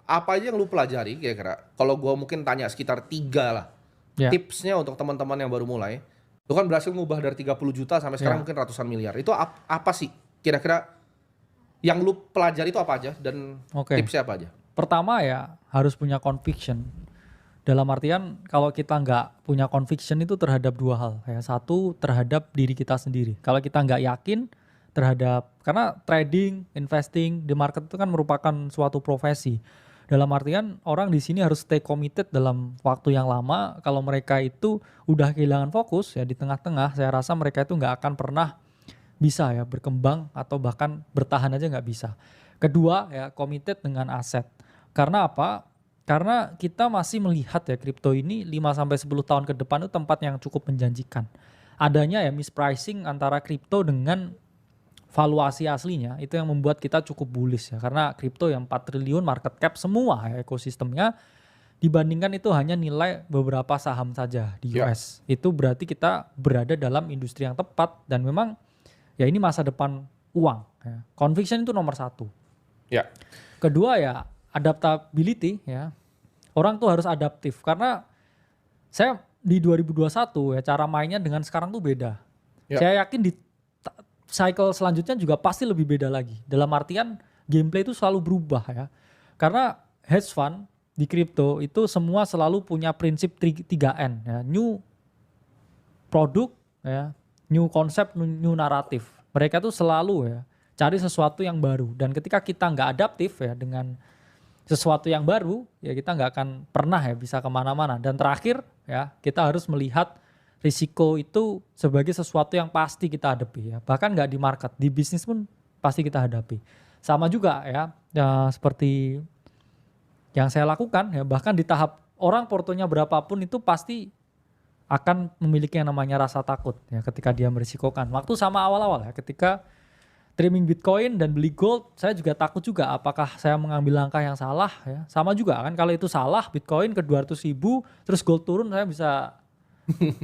apa aja yang lu pelajari kira-kira? Kalau gua mungkin tanya sekitar 3 lah, Ya, tipsnya untuk teman-teman yang baru mulai. Lu kan berhasil ngubah dari 30 juta sampai sekarang ya. mungkin ratusan miliar. Itu apa sih kira-kira yang lu pelajari itu apa aja dan Oke. tipsnya apa aja? Pertama ya harus punya conviction. Dalam artian kalau kita nggak punya conviction itu terhadap dua hal ya. Satu terhadap diri kita sendiri. Kalau kita nggak yakin terhadap, karena trading, investing di market itu kan merupakan suatu profesi. Dalam artian orang di sini harus stay committed dalam waktu yang lama. Kalau mereka itu udah kehilangan fokus ya di tengah-tengah, saya rasa mereka itu nggak akan pernah bisa ya berkembang atau bahkan bertahan aja nggak bisa. Kedua ya committed dengan aset. Karena apa? Karena kita masih melihat ya kripto ini 5 sampai 10 tahun ke depan itu tempat yang cukup menjanjikan. Adanya ya mispricing antara kripto dengan valuasi aslinya itu yang membuat kita cukup bullish ya. Karena kripto yang 4 triliun market cap semua ya ekosistemnya, dibandingkan itu hanya nilai beberapa saham saja di Ya, US. Itu berarti kita berada dalam industri yang tepat dan memang ya ini masa depan uang. Ya. Conviction itu nomor satu. ya, Kedua ya adaptability ya. Orang tuh harus adaptif karena saya di 2021 ya cara mainnya dengan sekarang tuh beda. ya, Saya yakin di cycle selanjutnya juga pasti lebih beda lagi. Dalam artian gameplay itu selalu berubah ya. Karena hedge fund di crypto itu semua selalu punya prinsip 3N ya. New produk ya, new konsep, new naratif. Mereka tuh selalu ya cari sesuatu yang baru dan ketika kita nggak adaptif ya dengan sesuatu yang baru ya kita nggak akan pernah ya bisa kemana-mana. Dan terakhir ya kita harus melihat risiko itu sebagai sesuatu yang pasti kita hadapi ya, bahkan nggak di market, di bisnis pun pasti kita hadapi. Sama juga ya, ya seperti yang saya lakukan ya, bahkan di tahap orang portonya berapapun itu pasti akan memiliki yang namanya rasa takut ya ketika dia merisikokan. Waktu sama awal-awal ya ketika trimming Bitcoin dan beli gold, saya juga takut juga apakah saya mengambil langkah yang salah ya. Sama juga kan kalau itu salah Bitcoin ke 200.000 terus gold turun saya bisa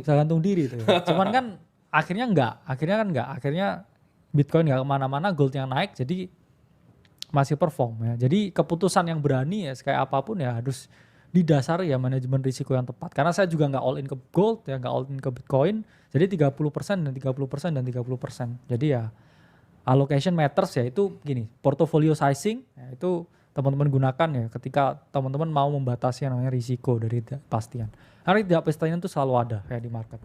gantung diri itu ya. Cuman kan akhirnya Bitcoin nggak kemana-mana, gold yang naik jadi masih perform ya. Jadi keputusan yang berani ya kayak apapun ya harus didasari ya manajemen risiko yang tepat. Karena saya juga nggak all in ke gold ya, nggak all in ke Bitcoin. Jadi 30% dan 30% dan 30%. Jadi ya allocation matters ya, itu gini, portfolio sizing ya, itu teman-teman gunakan ya ketika teman-teman mau membatasi yang namanya risiko dari ketidakpastian. Karena ketidakpastian itu selalu ada kayak di market.